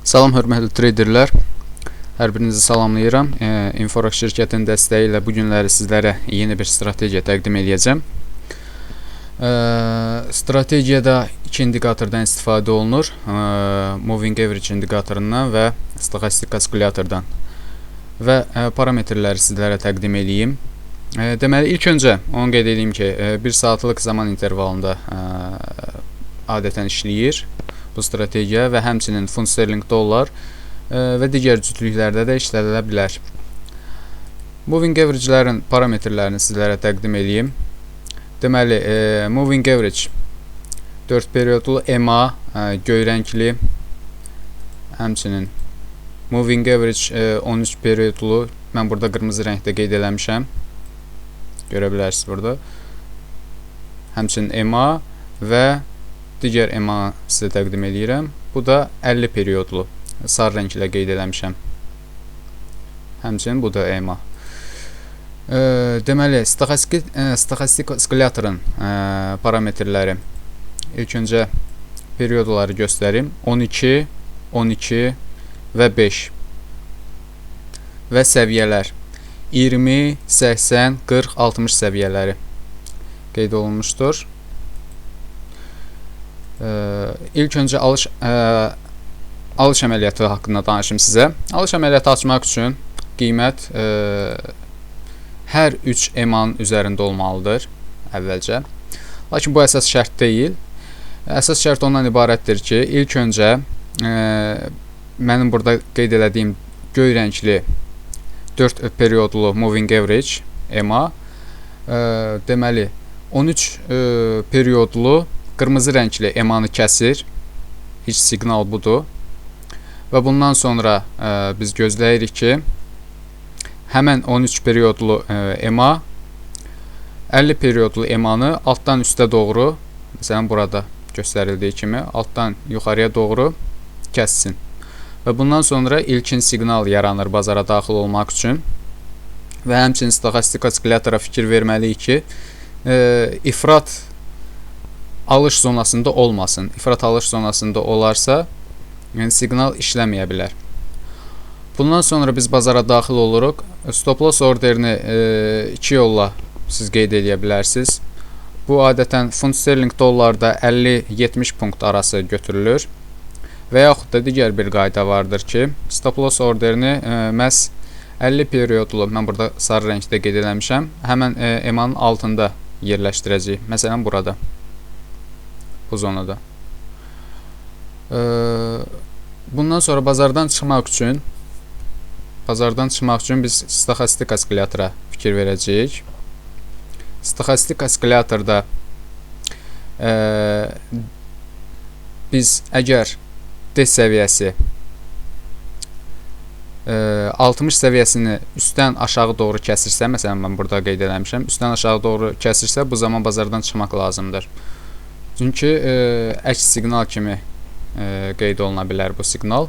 Salam hörmətli traderlər. Hər birinizi salamlayıram. Inforax şirkətinin dəstəyi ilə bu günləri sizlərə yeni bir strategiya təqdim edəcəm. Strategiyada iki indikatordan istifadə olunur. Moving Average indikatorundan və stoxastik kalkulyatordan. Və parametrləri sizlərə təqdim edeyim. Deməli, ilk öncə onu qeyd edeyim ki, 1 saatlıq zaman intervalında adətən işləyir bu strategiya və həmçinin funt sterling dollar və digər cütlüklərdə də işlədilə bilər. Moving average-lərin parametrlərini sizlərə təqdim edeyim. Deməli, moving average 4 periodlu EMA göy rəngli, həmçinin moving average 13 periodlu, mən burada qırmızı rəngdə qeyd eləmişəm. Görə bilərsiniz burada. Həmçinin EMA və digər EMA sizə təqdim edirəm. Bu da 50 periodlu. Sarı rənglə qeyd eləmişəm. Həmçinin bu da EMA. Deməli, stoxastik kalkulyatorun parametrləri. İlk öncə periodları göstərim. 12, 12 və 5. Və səviyyələr. 20, 80, 40, 60 səviyyələri qeyd olunmuşdur. İlk öncə alış əməliyyatı haqqında danışım sizə. Alış əməliyyatı açmaq üçün qiymət hər 3 EMA-nın üzərində olmalıdır əvvəlcə. Lakin bu əsas şərt deyil. Əsas şərt ondan ibarətdir ki, ilk öncə mənim burada qeyd elədiyim göy rəngli 4 periodlu moving average EMA deməli 13 periodlu qırmızı rəngli EMA-nı kəsir. İlk siqnal budur. Və bundan sonra biz gözləyirik ki, həmən 13 periodlu EMA 50 periodlu EMA-nı altdan üstə doğru, məsələn burada göstərildiyi kimi, altdan yuxarıya doğru kəssin. Və bundan sonra ilkin siqnal yaranır bazara daxil olmaq üçün. Və həmçinin stoxastik kalkulyatora fikir verməliyik ki, ifrat alış zonasında olmasın. İfrat alış zonasında olarsa, yəni siqnal işləməyə bilər. Bundan sonra biz bazara daxil oluruq. Stop loss orderini iki yolla siz qeyd edə bilərsiniz. Bu adətən funt sterling dollarda 50-70 punkt arası götürülür. Və yaxud da digər bir qayda vardır ki, stop loss orderini məhz 50 periodlu, mən burada sarı rəngdə qeyd eləmişəm, həmən EMA-nın altında yerləşdirəcəyik. Məsələn, burada. Bu zonada. Bundan sonra bazardan çıxmaq üçün biz stoxastik kalkulyatora fikir verəcəyik. Stoxastik kalkulyatorda biz əgər D səviyyəsi 60 səviyyəsini üstdən aşağı doğru kəsirsə, məsələn mən burada qeyd eləmişəm, üstdən aşağı doğru kəsirsə, bu zaman bazardan çıxmaq lazımdır. Çünki əks siqnal kimi qeyd oluna bilər bu siqnal.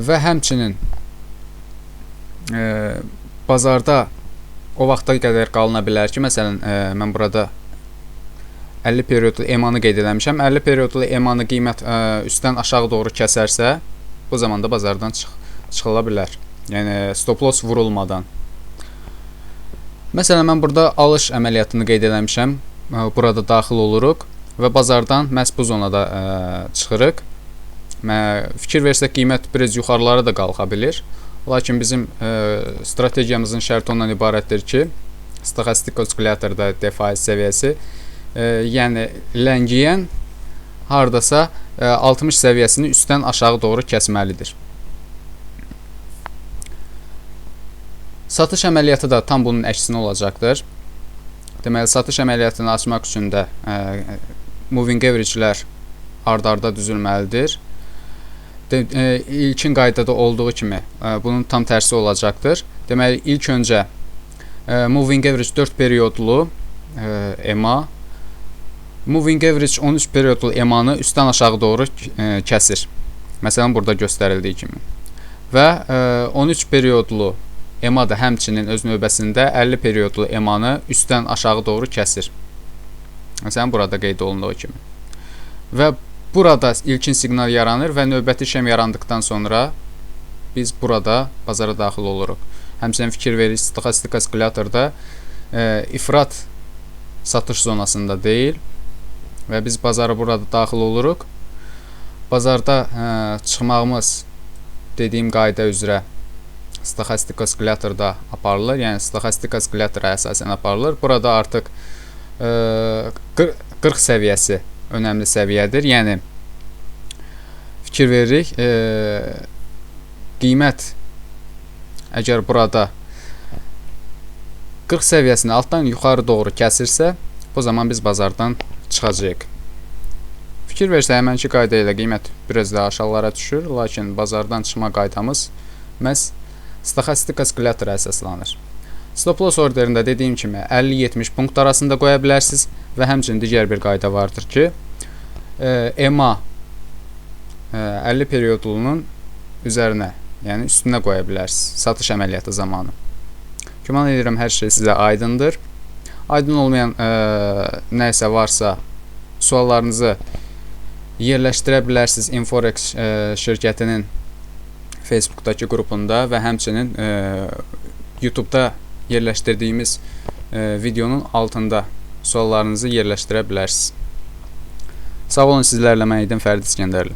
Və həmçinin bazarda o vaxta qədər qalına bilər ki, məsələn, mən burada 50 periodlu EMA-nı qeyd eləmişəm. 50 periodlu EMA-nı qiymət üstdən aşağı doğru kəsərsə, bu zaman da bazardan çıxıla bilər. Yəni, stop loss vurulmadan. Məsələn, mən burada alış əməliyyatını qeyd eləmişəm. Burada daxil oluruq və bazardan məhz bu zonada çıxırıq. Fikir versək, qiymət biraz yuxarılara da qalxa bilir. Lakin bizim strategiyamızın şərti ondan ibarətdir ki, stoxastik kalkulyatorda DeFi səviyyəsi, yəni ləngiyən hardasa 60 səviyyəsini üstdən aşağı doğru kəsməlidir. Satış əməliyyatı da tam bunun əksinə olacaqdır. Deməli, satış əməliyyatını açmaq üçün də moving average-lər ard-arda düzülməlidir. İlkin qaydada olduğu kimi bunun tam tərsi olacaqdır. Deməli, ilk öncə moving average 4 periodlu EMA, moving average 13 periodlu EMA-nı üstdən aşağı doğru kəsir. Məsələn, burada göstərildiyi kimi. Və 13 periodlu EMA da həmçinin öz növbəsində 50 periodlu EMA-nı üstdən aşağı doğru kəsir. Məsələn, burada qeyd olunduğu kimi. Və burada ilkin siqnal yaranır və növbəti şəm yarandıqdan sonra biz burada bazara daxil oluruq. Həmçinin fikir veririk, stoxastik oscillatorda ifrat satış zonasında deyil və biz bazara burada daxil oluruq. Bazarda çıxmağımız dediyim qayda üzrə stoxastik oscillatorda aparılır, yəni stoxastik oscillatora əsasən aparılır. Burada artıq 40 səviyyəsi önəmli səviyyədir. Yəni fikir veririk, qiymət əgər burada 40 səviyyəsini altdan yuxarı doğru kəsirsə, o zaman biz bazardan çıxacağıq. Fikir versə, həmənki qayda ilə qiymət biraz daha aşağılara düşür, lakin bazardan çıxma qaydamız məhz stoxastik oscillatora əsaslanır. Stop loss orderində dediyim kimi 50-70 punkt arasında qoya bilərsiniz və həmçinin digər bir qayda vardır ki, EMA 50 periodunun üzərinə, yəni üstünə qoya bilərsiniz satış əməliyyatı zamanı. Güman edirəm hər şey sizə aydındır. Aydın olmayan nəsə varsa suallarınızı yerləşdirə bilərsiniz Inforex şirkətinin Facebookdakı qrupunda və həmçinin YouTube'da yerləşdirdiyimiz videonun altında suallarınızı yerləşdirə bilərsiniz. Sağ olun, sizlərlə mən idim Fərid İskəndərli.